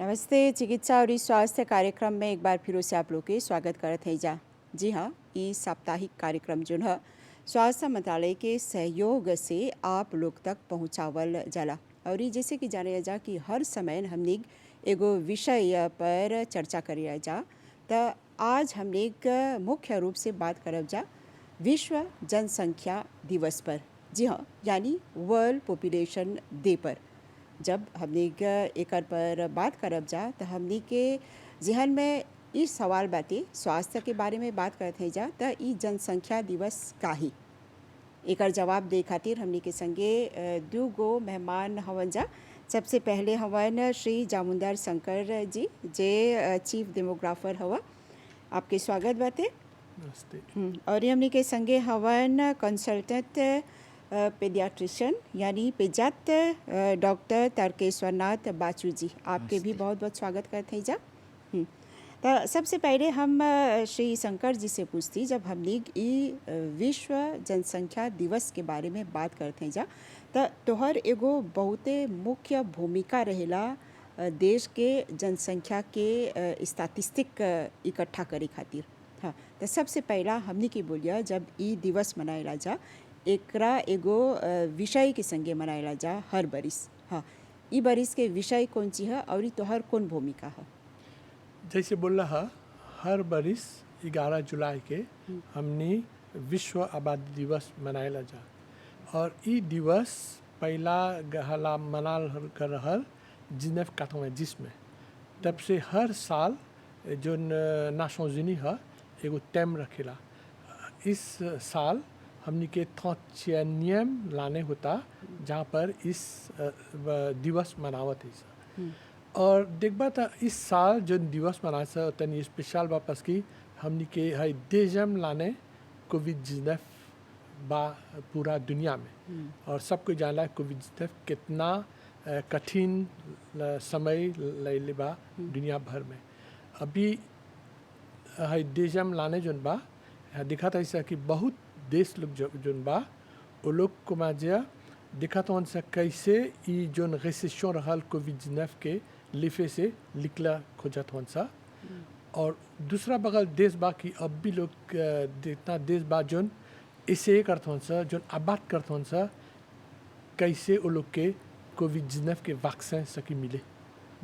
नमस्ते। चिकित्सा और स्वास्थ्य कार्यक्रम में एक बार फिर से आप लोग के स्वागत करत है जा। जी हाँ, ये साप्ताहिक कार्यक्रम जो है स्वास्थ्य मंत्रालय के सहयोग से आप लोग तक पहुँचावल जाला। और ये जैसे कि जाने जा कि हर समय हमने एगो विषय पर चर्चा करिए जा, तो आज हमने एक मुख्य रूप से बात करब जा विश्व जनसंख्या दिवस पर। जी हाँ, यानी वर्ल्ड पॉपुलेशन डे पर। जब हमने एकर पर बात करब जा तो हमने के जहन में ई सवाल बाटे, स्वास्थ्य के बारे में बात करते हैं जा तो ई जनसंख्या दिवस काहे। एकर जवाब दे खातिर हमने के संगे दू गो मेहमान हवन जा। सबसे पहले हवन श्री जामुंदर शंकर जी, जे चीफ डेमोग्राफर हवा। आपके स्वागत बाटे। नमस्ते। और ये हमने के संगे हवन कंसल्टेंट पेडियाट्रिशियन यानी पेजात डॉक्टर तारकेश्वरनाथ बाचू जी। आपके भी बहुत बहुत स्वागत करते हैं जा। तो सबसे पहले हम श्री शंकर जी से पूछती, जब हमने ई विश्व जनसंख्या दिवस के बारे में बात करते हैं जा, तो तोहर एगो बहुते मुख्य भूमिका रहेला देश के जनसंख्या के स्टैटिस्टिक इकट्ठा करे खातिर। हाँ, तो सबसे पहला हमने की बोलिया जब ई दिवस मनाएला जा, एकरा एगो विषय के संगे मनाएला जा हर बरिस। हाँ, ई बरिस के विषय कौन सी है और तोहर कौन भूमिका है? जैसे बोल रहा हर बरिस 11 जुलाई के हमने विश्व आबादी दिवस मनाएला जा। और ई दिवस पहला गहला मनाल कर रहल जिनेव 90 में। तब से हर साल जो नाशों यूनी है एगो टेम रखेला। इस साल हमने के 36 लाने होता जहाँ पर इस दिवस मनावत है। और देखबा था इस साल जो दिवस मना सा तनी स्पेशल वापस की हमने के है देशम लाने कोविड-19 बा पूरा दुनिया में। और सबको जानला कोविड-19 कितना कठिन समय ले बा दुनिया भर में। अभी है देशम लाने जोन बा दिखा था ऐसा कि बहुत देश लोग जोन बा वो लोग को माजिया दिखा तो उनसे कैसे ये जोन रिसेशन रहल कोविड-19 के लिफे से निकला खोजत होंसा। और दूसरा बगल देश बा कि अब भी लोग जितना देश बा जोन इसे करते होंसा जोन आबाद करते होंसा कैसे वो लोग के कोविड-19 के वैक्सीन सकी मिले।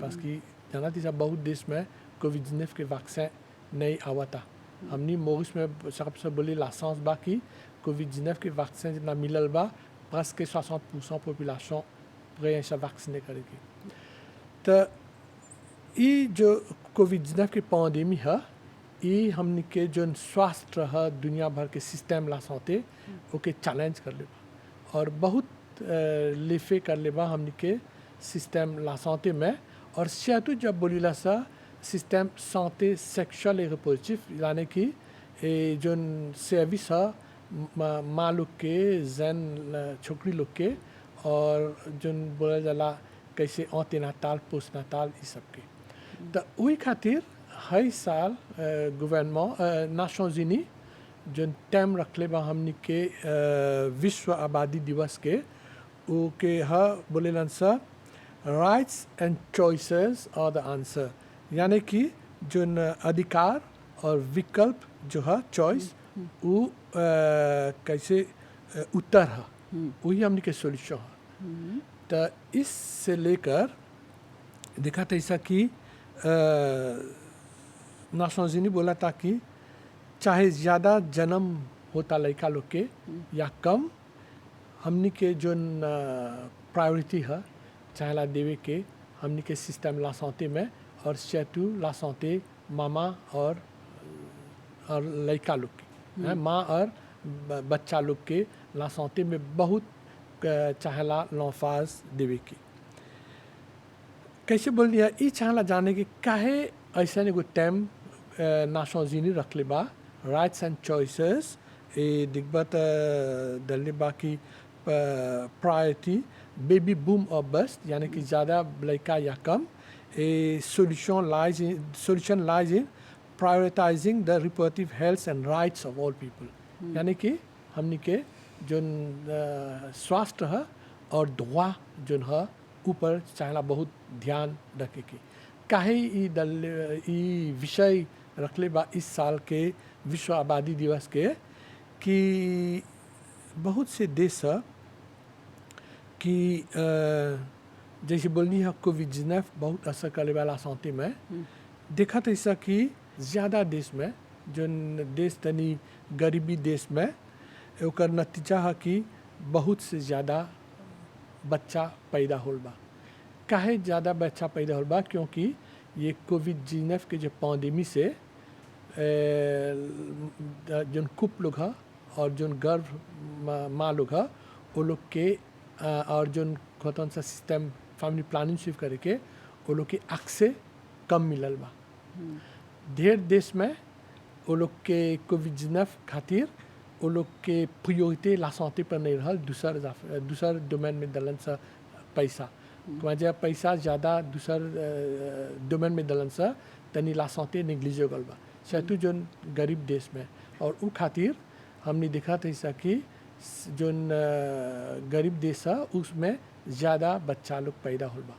बस कि जाना थी सब बहुत देश में कोविड-19 के वैक्सीन नहीं आवता। हमने मोरिस में सबसे बोले लाइसेंस बा कि कोविड-19 के वैक्सीन जितना मिलल बा presque 60% population prêt à vacciner करेगी। तो ये जो कोविड-19 की पैंडेमी है ये हमने के जो स्वास्थ्य है दुनिया भर के सिस्टम ला सांते ओके चैलेंज कर ले और बहुत लिफे कर ले बा हमने के सिस्टम ला सांते में। और surtout जब बोलीला सा system santé sexual et reproductive यानी कि जो सर्विस है माँ लोग के जैन छोकरी लोग के और जो बोला जाला कैसे एंटीनाटाल पोस्टनाटाल ये सब के। तो वही खातिर हर साल गवर्नमेंट नाशों यूनी जो टाइम रख ले बा हमने के विश्व आबादी दिवस के वो के हा बोले लंसा rights and choices are the answer. यानी कि जो अधिकार और विकल्प जो है चॉइस वो कैसे उत्तर है वही हमने के सोल्यूशन है। तो इससे लेकर देखा था ऐसा कि नाशों ने बोला था कि चाहे ज़्यादा जन्म होता लड़का लोग के या कम हमने के जो प्रायोरिटी है चाहे ला देवे के हमने के सिस्टम ला सांते में और सेटू ला सांते मामा और लड़का लोग की माँ और बच्चा लोग के ला सांते में बहुत चाहला लौफाज देवे की। कैसे बोल दिया ये चाहला जाने की काहे ऐसा नहीं कोई टाइम नाशों यूनी रख ले बा राइट्स एंड चॉइसेस ए दिखबत दलने बा की प्रायोरिटी बेबी बूम और बस्ट यानी कि ज़्यादा लड़का या कम ए solution lies in prioritizing the reproductive health and rights of all people। यानी कि हमने के जो स्वास्थ्य है और दुआ जो है ऊपर चाहला बहुत ध्यान रखे की काहे ई विषय रखले बा इस साल के विश्व आबादी दिवस के कि बहुत से देश कि जैसे बोलनी है कोविड-19 बहुत असर करे वाला सांते में देखा था ऐसा कि ज़्यादा देश में जो देश तनी गरीबी देश में ओकर नतीजा है कि बहुत से ज़्यादा बच्चा पैदा होल बा। काहे ज़्यादा बच्चा पैदा होल बा क्योंकि ये कोविड-19 के जो पैंडेमी से जो कुप लोग है और जो गर्भ माँ लोग है वो लोग के और जो कौन सा सिस्टम फैमिली प्लानिंग शिफ्ट करके वो लोग के आँख से कम मिलल बा। ढेर देश में वो लोग के कोविड-19 खातिर वो लोग के प्रायोरिटी ला सांते पर नहीं रहल, दूसर डोमेन में दलन सा पैसा वजह पैसा ज़्यादा दूसर डोमेन में दलन सा तनी ला सांते नेग्लिजे गल बा सैतु जो गरीब देश में। और उ खातिर हमने देखा था ऐसा कि जो गरीब देश है उसमें ज़्यादा बच्चा लोग पैदा होल बा।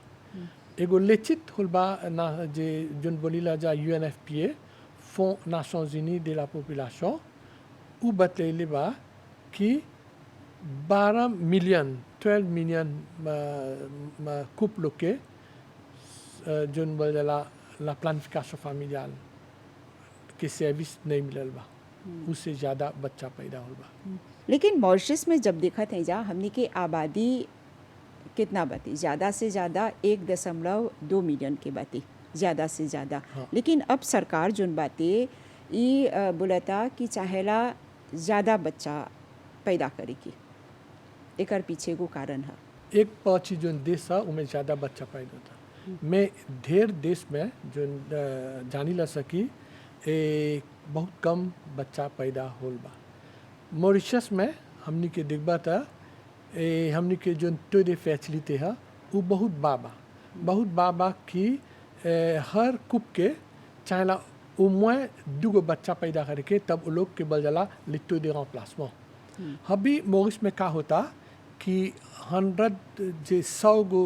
एगो लिखित होल बा ना जे जोन बोलीला जा UNFPA Fonds Nations Unies de la Population उ बतैले बा कि 12 मिलियन कुप लोग के जोन बोलेला ला प्लानिफिकेशन फैमिलियल के सर्विस नहीं मिलल बा, उससे ज़्यादा बच्चा पैदा होल बा। लेकिन मॉरिशस में जब देखा थे जा हमने के आबादी कितना बाती ज़्यादा से ज़्यादा 1.2 मिलियन के बाती ज़्यादा से ज़्यादा। हाँ। लेकिन अब सरकार जोन बाते ये बोलता कि चाहेला ज़्यादा बच्चा पैदा करे की एकर पीछे को कारण है। एक पक्षी जो देश है उनमें ज़्यादा बच्चा पैदा होता मैं ढेर देश में जो जानी ला सकी बहुत कम बच्चा पैदा होल बा। मॉरिशस में हमनी के देखबा था हमनी के जो टोडे फैसिलिटी है वो बहुत बाबा की हर कुप के चाहेला उम्र दुगो बच्चा पैदा करके तब वो लोग के बल लिट्टो दे प्लास्मा। अभी मॉरिशस में का होता कि 100 गो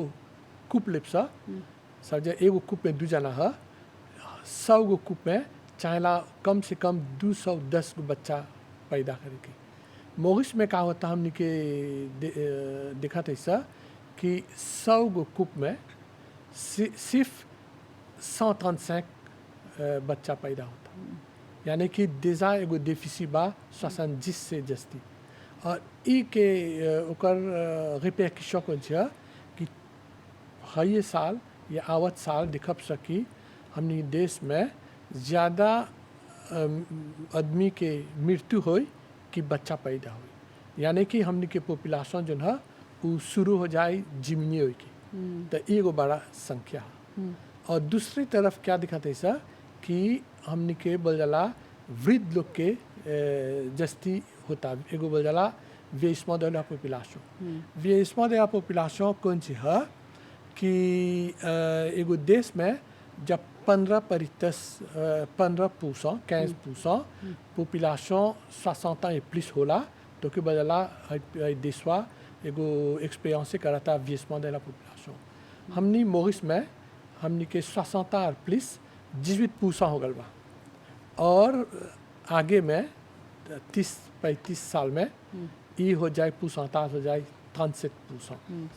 कुप लिप्सा सब एगो कुप में 2 जना है 100 गो कुप में चाहेला कम से कम 210 गो बच्चा पैदा करके। मॉरिशस में का होता हमने के देखा था ऐसा कि 100 गो कुप में सिर्फ 135 बच्चा पैदा होता यानी कि देजा एगो डेफिसिट बा 70 से जस्ती। और ई के ओकर रिपेक्शन कौन सा कि ये साल या आवत साल दिखब सकी हमने देश में ज़्यादा आदमी के मृत्यु हो कि बच्चा पैदा हो यानी कि हमने के पॉपुलेशन जो है वो शुरू हो जाए जिमनी हो की तो एगो बड़ा संख्या है। और दूसरी तरफ क्या दिखाते ऐसा कि हमने के बोलला वृद्ध लोग के जस्ती होता एगो बोलला वेस्टमो de la population। वेस्टमो de la population कौन सी है कि एगो देश में जब 15% पॉपुलेशन 60 ans et plus होला तो के बदला देशवा एगो एक्सपीरियंस से करता वेस्टमो de la population। हमनी मॉरिशस में हमनी के 60 ans प्लस 18% हो गल बा और आगे में 30-35 साल में ये हो जाए pourcentage हो जाए 37%।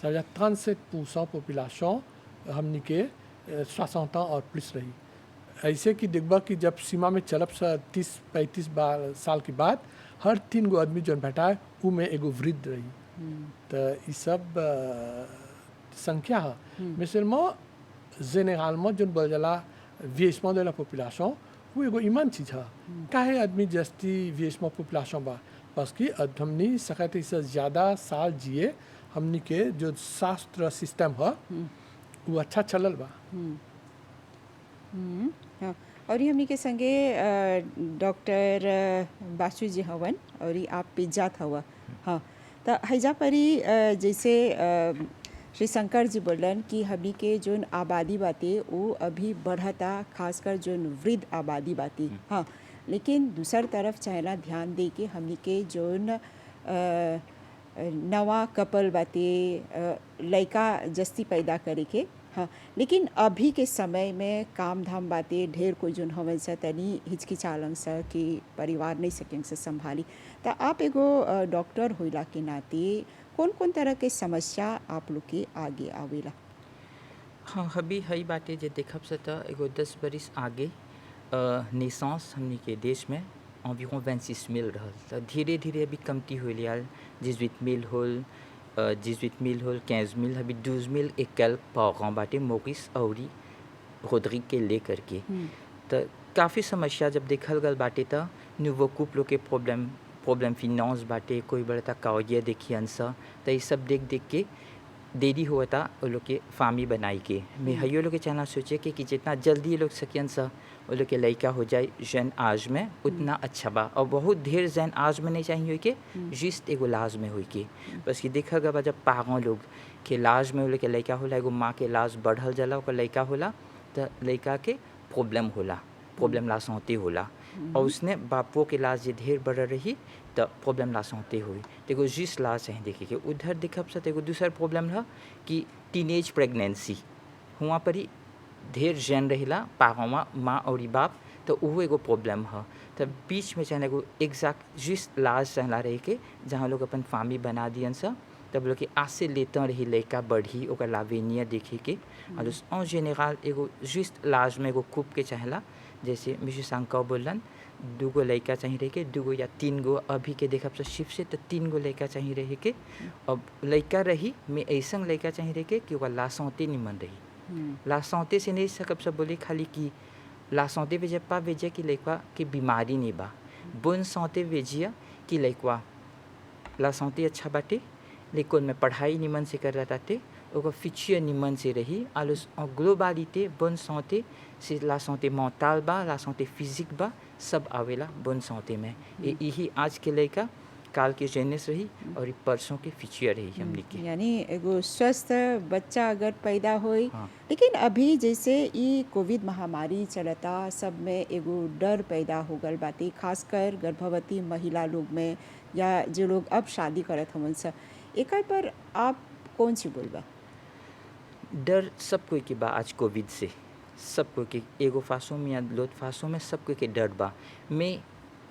ça veut dire 37% पॉपुलेशन हमनी के 60 ans और प्लस रही। ऐसे कि देखबा कि जब सीमा में चलब 30-35 साल के बाद हर 3 गो आदमी जो बैठा है वो में एगो वृद्ध रही। तो ये सब संख्या है मिसलमा जेनेरालमा जो बोलला vieillissement de la population वो एगो ईमान चीज़ है। काहे आदमी जस्ती vieillissement population बा बस कि हमनी सकते इससे ज़्यादा साल जिए हमनी के जो शास्त्र सिस्टम है वो अच्छा चलल बा। हाँ। और ये हमनी के संगे डॉक्टर बासु जी हवन और ये आप पिज्जात हवा। हाँ तो हैजा परी जैसे श्री शंकर जी बोलन कि हमनी के जोन आबादी बाते वो अभी बढ़ता खासकर जोन वृद्ध आबादी बाती। हाँ लेकिन दूसर तरफ चाहेला ध्यान दे के हमनी के जोन नवा कपल बाते लड़का जस्ती पैदा करे के हाँ, लेकिन अभी के समय में काम धाम बातें ढेर कोई जोन हवन सा तनी हिचकिचालन सा कि परिवार नहीं सकें से संभाली। तो आप एगो डॉक्टर होइला के नाते कौन कौन तरह के समस्या आप लोग के आगे आवेला? हाँ, अभी हई बाटे जे देखब से त एगो 10 बरिस आगे नेसेंस हमनी के देश में environ 26,000 रहल। त धीरे-धीरे अभी कमती होइल आल 18,000 होल 18,000 होल 15,000 अभी 12,000 et quelques par an बाटे मोरिस अउरी रोड्रिग के लेकर के। त काफ़ी समस्या जब देखल गल बाटे त न्यूवो couple के प्रॉब्लम फिनांस बाटे, कोई बड़ता कावजिया देखियन स त ई सब देख के देरी हुआ था वो लोग के फामी बनाई के। मैं हइयो लोग के चाहना सोचे कि जितना जल्दी ये लोग सकियन सा वो लोग के लड़का हो जाए जन आज में उतना अच्छा बा। और बहुत ढेर जन आज में नहीं चाहिए कि जिस्ट एगो लाज में हुई के। बस कि देखा गया जब पागों लोग के लाज में वो लोग के लड़का होला, एगो माँ के लाज बढ़ल जाला ओकर लड़का होला तो लड़का के प्रॉब्लम ला सौते होला। और उसने बापो के लाज जे ढेर बढ़ रही तो प्रॉब्लम ला सौते हुई। तो एगो जिस लाज चाहिए देखे के उधर देखब से एगो दूसरा प्रॉब्लम रहा कि टीनेज प्रेगनेंसी हुआ पर ही ढेर जन रहिला पागों माँ और बाप तो वो एगो प्रॉब्लम है। तो बीच में चाहे एगो एग्जैक्ट जिस लाज चहला रहे के जहाँ लोग अपन फामी बना दियन सा तब लोग के आज से लेता रही लड़का बढ़ी ओकर लावेनिया देखे के। और en général एगो जिस लाज में एगो खूब के चाहला जैसे मिशु सांका बोलन दूगो लड़का चाहिए रहे के दूगो या तीन गो अभी के देखब से शिफ्ट से तो 3 गो लड़का चाहिए रहे के। अब लड़का रही में ऐसा लड़का चाहिए रहे के कि ओकर लासौते निमन रही। लासौते से नहीं सकब सब बोले खाली कि लासौते वेजे पा वेजे कि लड़का की बीमारी नहीं बा, बुन सौते वेजिया कि लड़का लासौते अच्छा बाटे लेकिन में पढ़ाई निमन से कर रहा थे ओकर फिचिया निमन से रही। आलूस ग्लोबालिते बन सौते से ला सौते मेंटल बा ला सौते फिजिक बा सब आवेला बन सौते में। यही आज के लड़का काल के जेनेस रही और ई परसों के फिचिया रही हमनी के। यानी एगो स्वस्थ बच्चा अगर पैदा होई। हाँ। लेकिन अभी जैसे ई कोविड महामारी चलता सब में एगो डर पैदा हो गल बाती, खासकर गर्भवती महिला लोग में या जो लोग अब शादी करत हवन सा एकर पर आप कौन सी बोलबा? डर सब कोई के बा आज कोविड से, सब कोई के एगो फासों में या लोट फासों में सब कोई के डर बा। मैं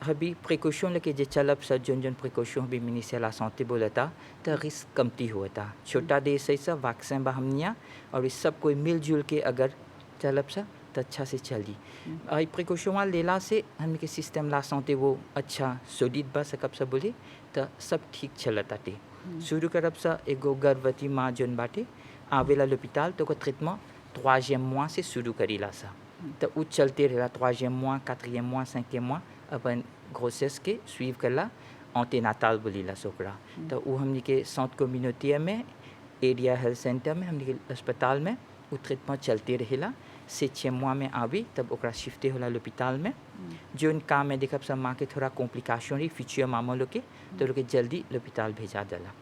अभी प्रिकॉशन लेके जे चलब सा जोन प्रिकॉशन भी मिनिस्टर ला सौते बोलता तो रिस्क कमती होता। छोटा देश है सब वैक्सीन बा हमनिया और इस सब कोई मिलजुल के अगर चलब सा तो अच्छा से चली। आई प्रिकॉशन लेला से हम के सिस्टम ला सौते वो अच्छा सोलिड बा सकब सब बोले तो सब ठीक चलता टे। शुरू करब सा एगो गर्भवती माँ जोन बाटे आवेला l'hôpital तो को ट्रीटमेंट 3e mois से शुरू करीला सा तो उ चलते रहेला 3e mois 4e mois 5e mois अपन ग्रोसेस के स्वीव करला एंटीनाटाल बोलीला सोकरा। तो उ हमनी के साउथ कम्युनिटी में एरिया हेल्थ सेंटर में हमनी के अस्पताल में उ ट्रीटमेंट चलते रहेला। 7e mois में आवी तब ओकरा शिफ्ट होला l'hôpital में जोन काम में देखब सब माँ के थोड़ा कॉम्प्लिकेशन रही फिचिया मामा लोग के तो लोग के जल्दी l'hôpital भेजा जाला।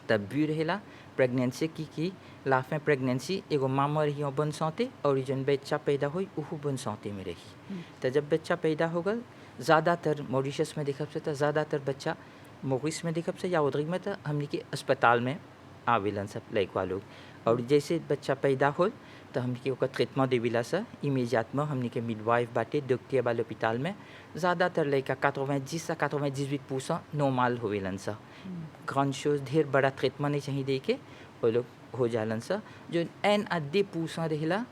तब भी रहेला प्रेगनेंसी की लाफ में प्रेगनेंसी एगो मामा रही बन सौते और जन बच्चा पैदा हुई उहू बन सौते में रही। तो जब बच्चा पैदा हो गल ज़्यादातर मॉरिशस में देखब से तो ज़्यादातर बच्चा मॉरिस में देखब से या उधरी में तो हमनी के अस्पताल में आवेलन सब लड़का लोग। और जैसे बच्चा पैदा हो तो हमनी के ओकर ट्रीटमेंट देविला सा इमीडिएट में हमनी के मिडवाइफ बाटे डॉक्टर वाले अस्पताल में ज़्यादातर लड़का 90 से 98% नॉर्मल होवेलन सा। ग्रांड शोज ढेर बड़ा ट्रीटमेंट नहीं चाहिए दे के वो लोग हो जालन सा। जो एन आधे % रहेला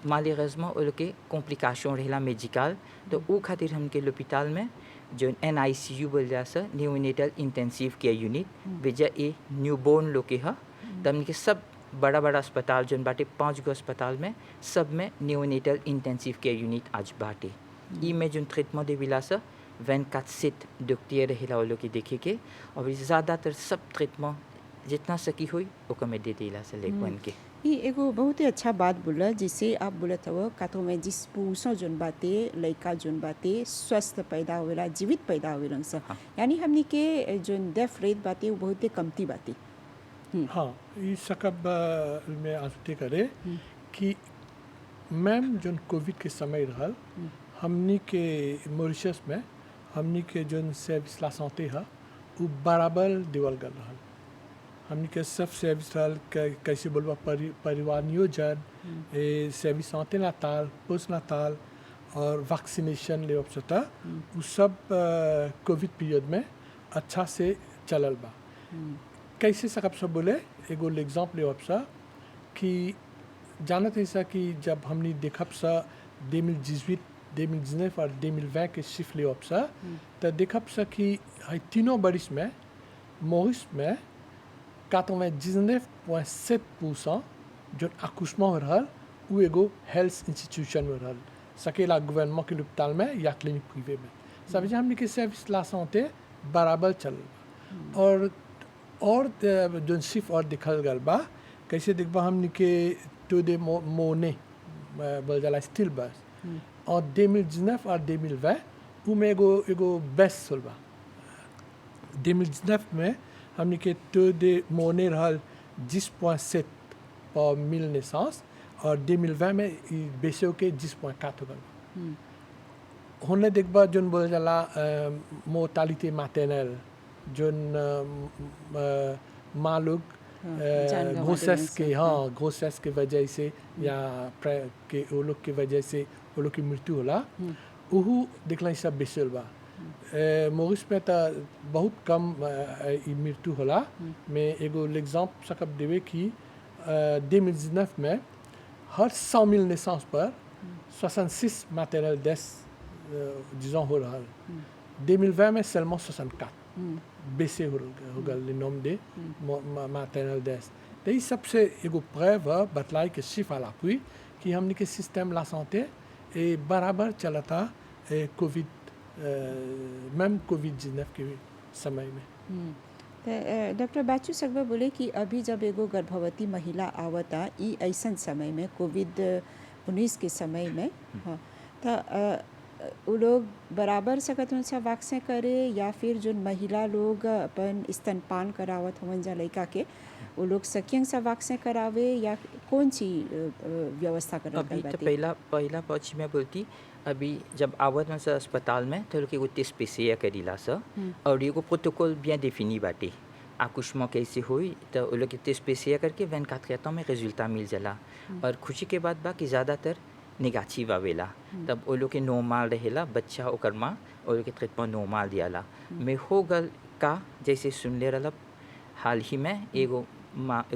मालेरसमेंट वो लोग के कॉम्प्लिकेशन रहेला मेडिकल तो वो खातिर हमके अस्पताल में जो NICU बोल जा सा न्यूनेटल इंटेंसिव केयर यूनिट बेजा ए न्यूबॉर्न लोग के हा। तो हमके सब बड़ा अस्पताल जो बाटे 5 गो अस्पताल में सब में न्यूनेटल इंटेंसिव केयर यूनिट आज बाटे। ई में जो ट्रीटमेंट देविला सा 24/7 डॉक्टर रहेला वो लोग के देखे के और ज़्यादातर सब ट्रीटमेंट जितना सकी हुई ओकर में दे देला से लेकन के। ये एगो बहुत ही अच्छा बात बोला जिसे आप बोलत हव 90% जोन बाते लड़का जोन बाते स्वस्थ पैदा होवेला जीवित पैदा होवेलन सा। यानी हमनी के जोन डेथ रेट बाते वो बहुत ही कमती बाते। हाँ ये सकब में आते करे कि मैम जो कोविड के समय रहल हमनी के मॉरिशस में हमनी के जो सर्विस ला सौते है वो बराबर देवल गल रहल। हमने के सब सर्विस रहल कैसे बोलबा परिवार नियोजन सर्विस santé natale पोस्ट नाताल और वैक्सीनेशन ले ऑप्शता वो सब कोविड पीरियड में अच्छा से चलल बा। कैसे सकब सब बोले एगो एग्जाम्पल ले ऑप्शा कि जानत है सा कि जब हमने देखब सा 2018 2019 और 2020 के शिफ्ट ले ऑप्शा तो देखब सा कि है तीनों बरिस में मॉरिस में 99.7% जो accouchement हो रहल वो एगो हेल्थ इंस्टीट्यूशन में रहल सकेला गवर्नमेंट के अस्पताल में या क्लिनिक प्रिवे में समझे हमने के सर्विस ला santé बराबर चल और जो सिर्फ और दिखल गल बा कैसे देखबा हमने के तो दे मोने बोल जाला स्टिल बस और 2019 और 2020 वो में एगो बेस्ट होल बा 2019 में हमने के तो दे मोने रहल 10.7 पर मिल नेसेंस और 2020 में बेसो के 10.4 हो गल होने देखबा जोन बोल जाला मोर्टालिटी मैटरनल जोन माँ लोग ग्रोसेस के वजह से या के वो लोग की वजह से वो लोग की मृत्यु होला उहू देखला सब बेसल बा मॉरिस में तो बहुत कम मृत्यु होला मैं एगो एग्जाम्पल सकब देवे कि 2019 में हर 100,000 नेसेंस पर 66 मैटरनल डेथ disons हो रहा 2020 में seulement 64 baissé हो गल le nombre de maternal deaths तो ये सबसे एगो preuve बतलाई के सिर्फ à l'appui कि हमने के सिस्टम ला santé et बराबर चलता कोविड même कोविड-19 के समय में। डॉक्टर बाचू सकबा बोले कि अभी जब एगो गर्भवती महिला आवता ई ऐसन समय में कोविड-19 के समय में हाँ तो वो लोग बराबर सकत उनसे वैक्सीन करे या फिर जो महिला लोग अपन स्तनपान करावत हवन जा लड़का के वो लोग सकियन से वैक्सीन करावे या कौन सी व्यवस्था कर अभी तो पहला पक्ष में बोलती अभी जब आवत में अस्पताल में तो लोग एगो टेस्ट पेशिया करीला सा और एगो प्रोटोकॉल bien défini बाटे accouchement कैसे हुई तो वो लोग टेस्ट पेशिया करके 24 घंटों में रिजल्ट मिल जाला और खुशी के बाद बाकी ज़्यादातर नेगेटिव आवेला तब वो लोग के नॉर्मल रहेला बच्चा ओकर माँ वो लोग के ट्रीटमेंट नॉर्मल दियाला में हो गल का जैसे सुन ले रहा हाल ही में एगो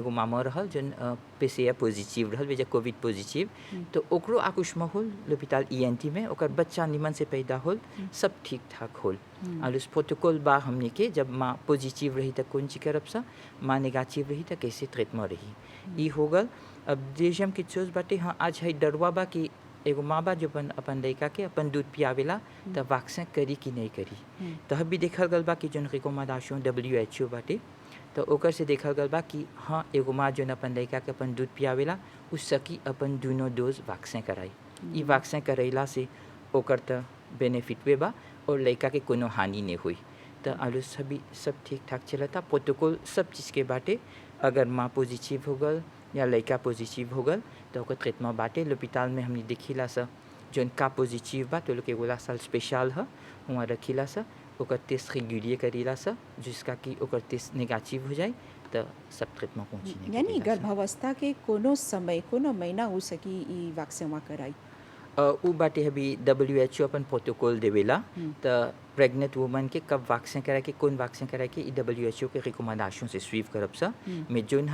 मामा रहल जन पेशिया पॉजिटिव रहल वजह कोविड पॉजिटिव तो ओकरो accouchement होल हॉस्पिटल ENT में ओकर बच्चा निमन से पैदा होल सब ठीक ठाक होल और उस प्रोटोकॉल बा हमने के जब माँ पॉजिटिव रही तो कौन ची करब सा माँ नेगेटिव रही तो कैसे ट्रीटमेंट रही ई हो गल अब देश हम किचोज बाटे हाँ आज है डरवा बा कि एगो माँ बा जो अपन लड़का के अपन दूध पियावेला तो वैक्सीन करी कि नहीं करी तो अभी देखल गल बा कि जो रिकमेंडेशन WHO बाटे तो ओकर से देखल गल बा कि हाँ एगो माँ जो अपन लड़का के अपन दूध पियावेला उस सकी अपन दोनों डोज वैक्सीन कराई ई वैक्सीन करैला से ओकर तो बेनिफिट वे बा और लड़का के कोनो हानि नहीं हुई तो आलू सभी सब ठीक ठाक चलता प्रोटोकॉल सब चीज़ के बाटे अगर माँ पॉजिटिव हो गल या लड़का पॉजिटिव हो गल तो ओकर ट्रीटमेंट बाटे हॉस्पिटल में हमने देखिला सा जोन का पॉजिटिव बा तो लोग एगो साल स्पेशल है वहाँ रखिला सा ओकर टेस्ट रेगुलियर करीला सा जिसका कि ओकर टेस्ट नेगेटिव हो जाए तो सब ट्रीटमेंट पहुँची यानी गर्भावस्था के कोनो समय कोनो महीना हो सकी ई वैक्सीन कराई उ बाटे अभी WHO अपन प्रोटोकॉल देवेला तो प्रेग्नेंट वुमन के कब वैक्सीन कराए के कौन वैक्सीन कराए के WHO के रिकमेंडेशन से स्वीव करब सा में जोन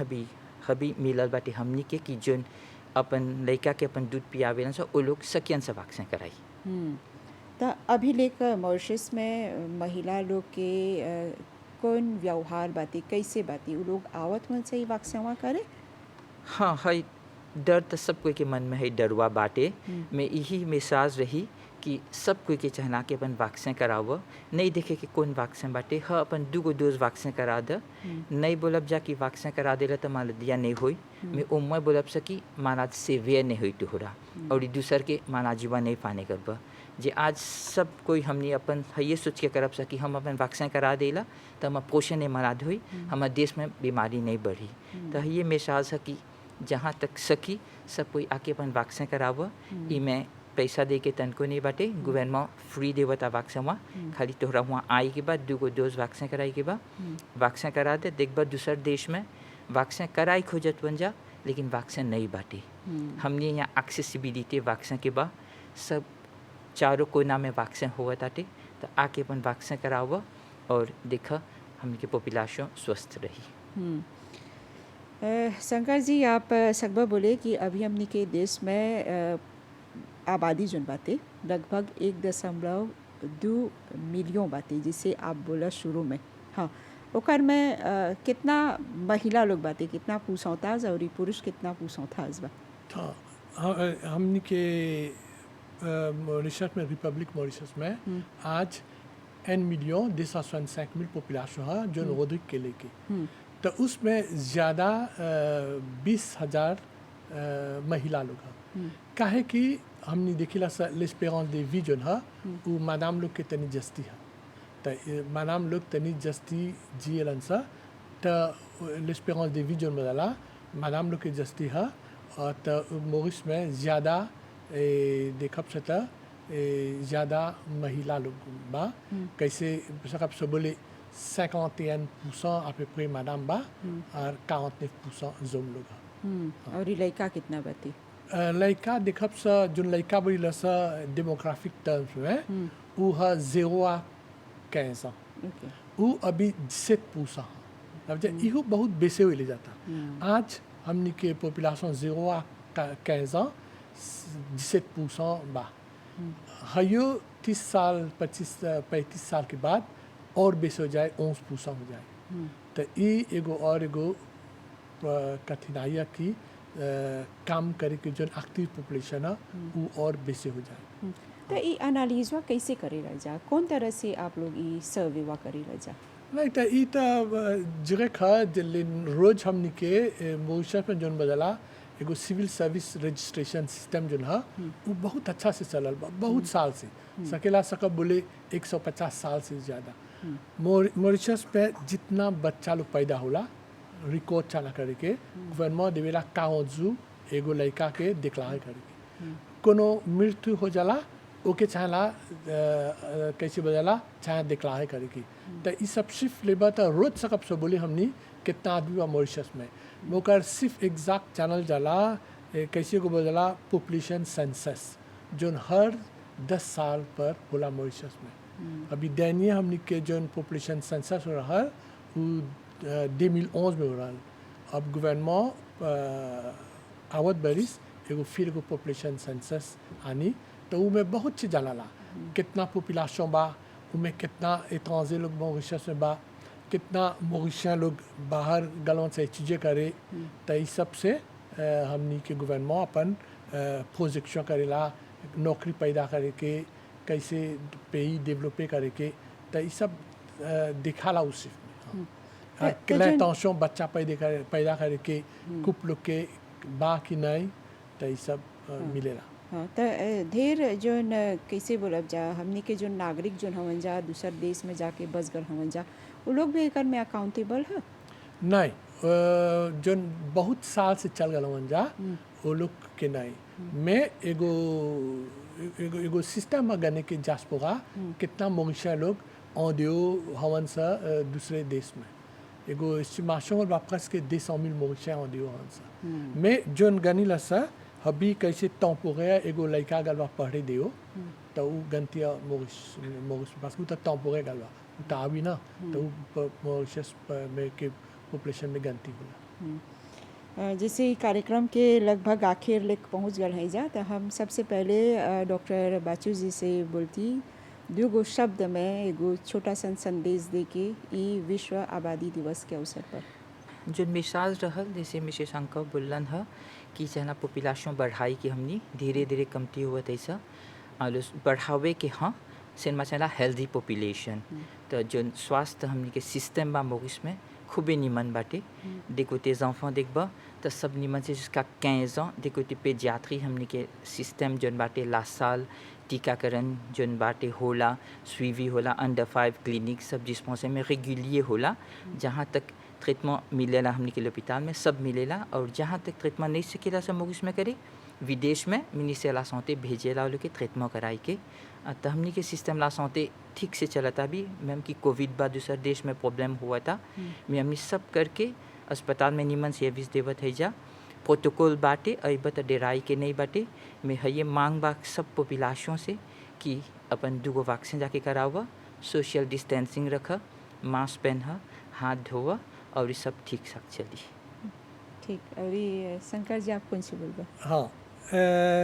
हबी मिलल बाटे हमनी के कि जोन अपन लड़का के अपन दूध पियावेलन सा वो लोग सकियन से वैक्सीन कराई तो अभी लेकर मॉरिशस में महिला लोग के कौन व्यवहार बाती कैसे बाती वो लोग आवत मन से ही वैक्सीन करे हाँ है डर तो सब कोई के मन में है डरवा बाटे में यही मिसाज रही कि सब कोई के चाहना कि अपन वैक्सीन कराव नहीं देखे कि कौन वैक्सीन बाटे हाँ अपन 2 डोज वैक्सीन करा द नहीं बोलब जा कि वैक्सीन करा देला तो मान दिया नहीं हुई मैं उम्र बोलब सकी माना सेवियर नहीं हुई तुहरा और दूसर के माना जीवा नहीं पाने करब जे आज सब कोई हमने अपन ये सोच के करब सकी हम अपन वैक्सीन करा देला तो हम पोषण नहीं मराद हुई हमारे देश में बीमारी नहीं बढ़ी तो ये मिसाज है कि जहाँ तक सकी सब कोई आके अपन वैक्सीन कराव ई में पैसा दे के तनको नहीं बाटे गवर्नमेंट फ्री देवता वैक्सीन हुआ खाली तोहरा वहाँ आई के बाद 2 डोज वैक्सीन कराई के बाद वैक्सीन करा दे देखबा दूसर देश में वैक्सीन कराई खोजत बन जा लेकिन वैक्सीन नहीं बाटे हमने यहाँ एक्सेसिबिलिटी वैक्सीन के बाद सब चारों कोना में वैक्सीन हुआ ताटे तो आके अपन वैक्सीन करावा और देखा हमने के पॉपुलेशन स्वस्थ रही। शंकर जी आप सकबा बोले कि अभी हमनी के देश में आबादी जोन बाते लगभग 1.2 मिलियन बाते जिसे आप बोला शुरू में। हाँ ओकर में कितना महिला लोग बाते कितना पूछौताज और ई पुरुष कितना पूछौताज बा। हाँ हमनी के मॉरिशस में रिपब्लिक मॉरिशस में आज 1,265,000 पॉपुलेशन है जो रोधिक के लेके तो उसमें ज़्यादा 20,000 महिला लोग हैं काहे कि हमने देखिला लेस्पेरेंस दे वी जोन है वो मादाम लोग के तनी जस्ती है तो मादाम लोग तनी जस्ती जियलन सा तो लेस्पेरेंस दे वी जोन बदला मादाम लोग के जस्ती है और तो मॉरिशस में ज़्यादा देखब सता ज़्यादा महिला लोग बा कैसे सकब से बोले 51% à peu près madame बा और 49% जोम लोग हैं। और लड़का कितना बाते लड़का देखब सा जो लड़का बोली सा डेमोग्राफिक टर्म्स में वो है 0 à 15 ans वो अभी 17% है अब जब इहो बहुत बेसे हुए ले जाता आज हमनी के पॉपुलेशन 0 à 15 ans 17% बा हयो 30 साल 35 साल के बाद और बेस हो जाए 11% हो जाए तो ये एगो और एगो कठिनाइया की काम करे के जो एक्टिव पॉपुलेशन है वो और बेसे हो जाए। तो ये एनालिसिस कैसे करे रह जा कौन तरह से आप लोग ये सर्वे वा करे रह जा नहीं तो ये तो जगह खा रोज हमने के मॉरिशस में जो बदला एगो सिविल सर्विस रजिस्ट्रेशन सिस्टम जो है वो बहुत अच्छा से चलल बा बहुत साल से सकेला सकब बोले 150 साल से ज़्यादा मॉरिशस पे जितना बच्चा लोग पैदा होला रिकॉर्ड चाला करे के गवर्नमेंट देवेला कागजू एगो लड़का के डिक्लेयर करे के कोनो मृत्यु हो जाला ओके चाहला कैसे बदला चाहे डिक्लेयर करे की तो ये सब सिर्फ लेबा तो रोज सकब से बोले हमनी कितना आदमी बा मॉरिशस में मोकर सिर्फ एग्जैक्ट चैनल जाला कैसे को बदला पॉपुलेशन सेंसस जो हर 10 साल पर होला मॉरिशस में अभी दैनिक हमने के जो पॉपुलेशन सेंसस हो रहा है वो 2011 में हो रहा है अब गवर्नमेंट आवत बरिस एगो फिर एगो पॉपुलेशन सेंसस आनी तो वो में बहुत चीज जाना ला कितना पॉपुलेशन बा उनमें कितना एट्रांजे लोग मॉरिशस में बा कितना मॉरिशियन लोग बाहर गलों से चीज़ें करे तो इस सब से हमनी के गवर्नमेंट अपन प्रोजेक्शन करेला नौकरी पैदा करे के कैसे पेई डेवलप करे के तो ये सब दिखाला उस टेंशन बच्चा पैदा करे के कुप लोग के बा कि नहीं तो ये सब मिलेला। हाँ तो ढेर जो कैसे बोलब जा हमनी के जो नागरिक जो हवन जा दूसर देश में जाके बस गल हवन जा वो लोग भी एक में अकाउंटेबल है नहीं जो बहुत साल से चल गल हवन जा वो लोग के नहीं मैं एगो एगो एगो सिस्टम गने के जासपोगा कितना मॉरिशियन लोग ऑडियो हवन सा दूसरे देश में एगो एस्टिमेशन और वापस के 200,000 मॉरिशियन ऑडियो हवन सा मैं जोन गनी लसा अभी कैसे टेम्पोरेयर एगो लड़का गलवा पढ़े दियो तो वो गंतिया मॉरिशस पास वो तो टेम्पोरेयर गलवा तो अभी ना तो मॉरिशस में के पॉपुलेशन में गंती होला। जैसे कार्यक्रम के लगभग आखिर लेक पहुंच गए हैं जा तो हम सबसे पहले डॉक्टर बाचू जी से बोलती 2 शब्द में एगो छोटा सा संदेश दे के ई विश्व आबादी दिवस के अवसर पर जो मिसाज रहल जैसे मिसेस अंका बोलन है कि जना पॉपुलेशन बढ़ाई कि हमनी धीरे धीरे कमती हुआ ऐसा और बढ़ावे के हाँ सिनेमा चला हेल्दी पॉपुलेशन तो जो स्वास्थ्य हमनी के सिस्टम बा मॉरिशस में खूबे निमन बाटे देखो तेज enfants देखबा तो सब निमन से जिसका 15 ans देखो ते पेडियाट्री हमनी के सिस्टम जोन बाटे ला साल टीकाकरण जोन बाटे होला सुइवी होला अंडर 5 क्लिनिक सब डिस्पेंसरी में रेगुलियर होला जहाँ तक ट्रीटमेंट मिलेला हमनी के अस्पताल में सब मिलेला और जहाँ तक ट्रीटमेंट नहीं सकेला सब मॉरिशस में करे विदेश में मिनिस्टर ला सौते भेजेला लोग के ट्रीटमेंट कराई के तो हमनी के सिस्टम ला सौते ठीक से चलता भी मैम कि कोविड बाद दूसर देश में प्रॉब्लम हुआ था मैं हमनी सब करके अस्पताल में निमन सर्विस देवत है जा प्रोटोकॉल बाटे अब तो डेराई के नहीं बाटे मैं है ये मांग बा सब पॉपुलेशन से कि अपन दूगो वैक्सीन जाके करावा सोशल डिस्टेंसिंग रखा मास्क पहना हाथ धोवा और ये सब ठीक ठाक चली। ठीक। और ये शंकर जी आप कौन सी बोलबा? हाँ,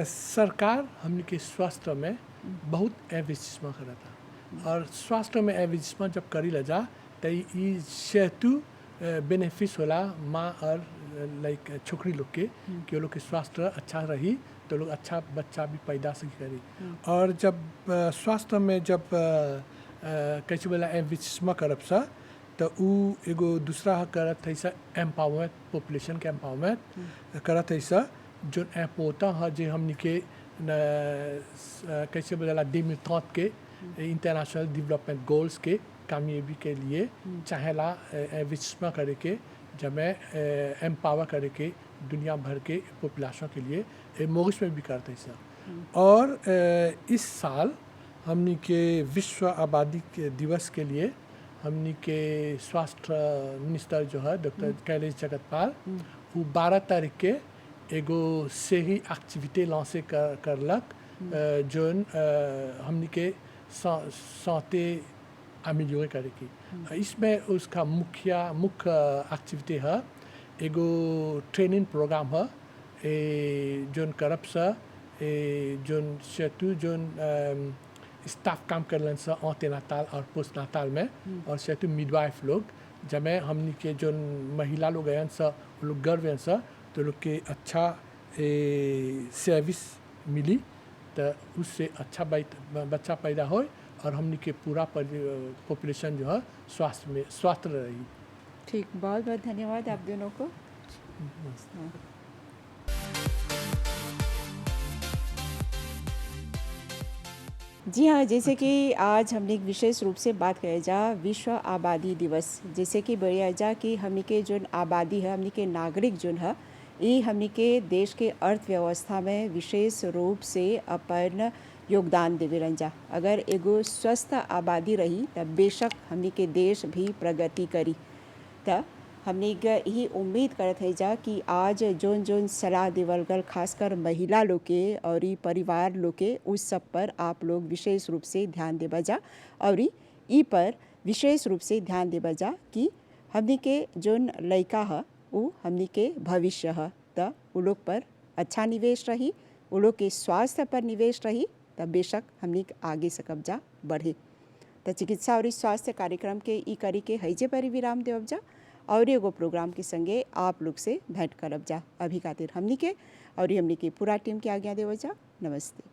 सरकार हमने के स्वास्थ्य में बहुत इन्वेस्टमेंट करा था और स्वास्थ्य में इन्वेस्टमेंट जब करी ला जा तो ये सेहतु बेनिफिट होला माँ और लाइक छोकरी लोग के कि वो लोग के स्वास्थ्य अच्छा रही तो लोग अच्छा बच्चा भी पैदा से करी। और जब स्वास्थ्य में जब कैसे बोला इन्वेस्टमेंट करब सा तो उ एगो दूसरा करत है सा एम्पावरमेंट पॉपुलेशन के एम्पावरमेंट करत है सा जो पोता है जो हमनी के कैसे बोला डिमिथॉट के इंटरनेशनल डेवलपमेंट गोल्स के कामयाबी के लिए चाहेला इन्वेस्टमेंट करे के जब मैं एम्पावर करे के दुनिया भर के पॉपुलेशन के लिए मोरिस में भी करते हैं सर। और इस साल हमनी के विश्व आबादी के दिवस के लिए हमनी के स्वास्थ्य मिनिस्टर जो है डॉक्टर कैलेश जगतपाल वो 12 तारीख के एगो सही एक्टिविटी लॉन्च करलक जो हमनी के सांते अमिलियोर करे की। इसमें उसका मुख्य एक्टिविटी है एगो ट्रेनिंग प्रोग्राम है जोन करब सा जोन सेतु जोन स्टाफ काम करलन सा एंटीनाटाल और पोस्ट नाटाल में और सेतु मिडवाइफ लोग जब हमनी के जोन महिला लोग हैं सा वो लोग गर्व हैं सा तो लोग के अच्छा सर्विस मिली तो उससे अच्छा बच्चा पैदा हो और हमनी के पूरा पॉपुलेशन जो है स्वास्थ्य रही। ठीक, बहुत बहुत धन्यवाद आप दोनों को। जी हाँ, जैसे कि आज हमने एक विशेष रूप से बात करें जा विश्व आबादी दिवस, जैसे कि बढ़िया जा कि हमने के जो आबादी है हमने के नागरिक जो है ये हमने के देश के अर्थव्यवस्था में विशेष रूप से अपन योगदान देवेलन जा। अगर एगो स्वस्थ आबादी रही तब बेशक हमने के देश भी प्रगति करी। तब हमने यही उम्मीद करत है जा कि आज जोन जोन सलाह देवल गल खासकर महिला लोग के और परिवार लोग के उस सब पर आप लोग विशेष रूप से ध्यान देबा जा और ई पर विशेष रूप से ध्यान देबा जा कि हमने के जोन लड़का है वो हमने के भविष्य है त उ लोग पर अच्छा निवेश रही, उ लोग के स्वास्थ्य पर निवेश रही तब बेशक हमने आगे सकब जा बढ़े। तो चिकित्सा और स्वास्थ्य कार्यक्रम के ई करी के हैजे पर विराम देव जा और एगो प्रोग्राम के संगे आप लोग से भेंट करब जा। अभी खातिर हमनी के और हमनी के पूरा टीम के आज्ञा देव जा। नमस्ते।